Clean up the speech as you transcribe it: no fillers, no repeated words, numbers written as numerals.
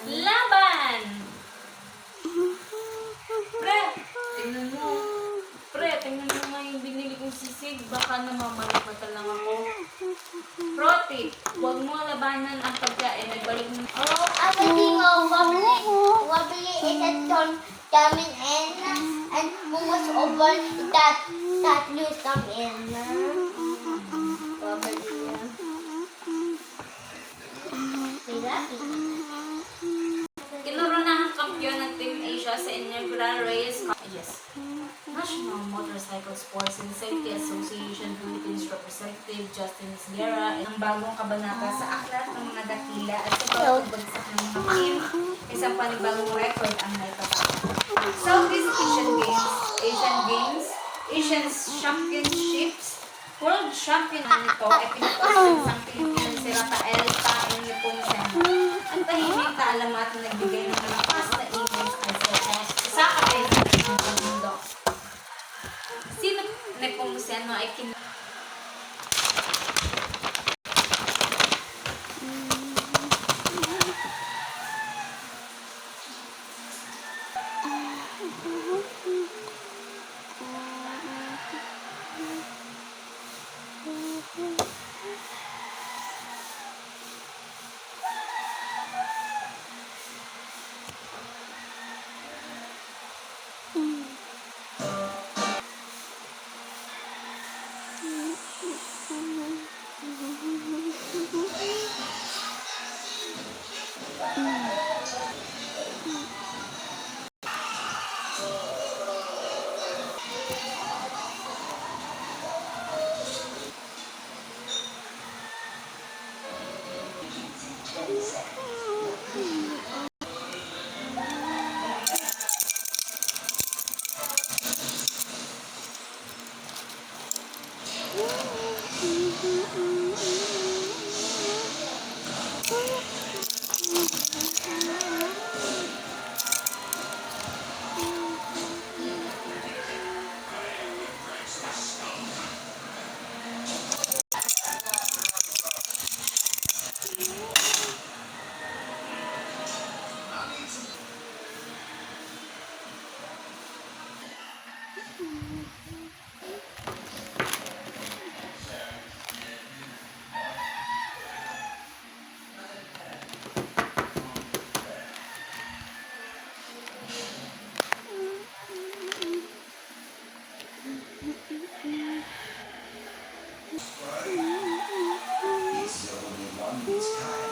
Laban! Pre, tingnan mo. Pre, tingnan mo nga yung binili kong sisig. Baka namamalipata lang ako. Proti, huwag mo labanan ang pagkain. Nagbalik mo. Oh, abali mo, wabli itaton kami and was over that news kami wabli niya. Kinurunahang kampiyon ng Team Asia sa inaugural race. Yes. National Motorcycle Sports and Safety Association Philippines Representative Justin Esguerra ang bagong kabanata sa aklat ng mga dakila at sa pagbagsak ng mga team, isang panibagong record ang naipataka. Southeast Asian Championships, World Champion nito ay pinutos ng isang Pilipinan si Rafael Taeng Nepomuceno. Ang tahimik na alamat na nagbigay ng malakas na image ay sa kapisan ng mundo. Sino Nepomuceno ay He's the only one who's kind.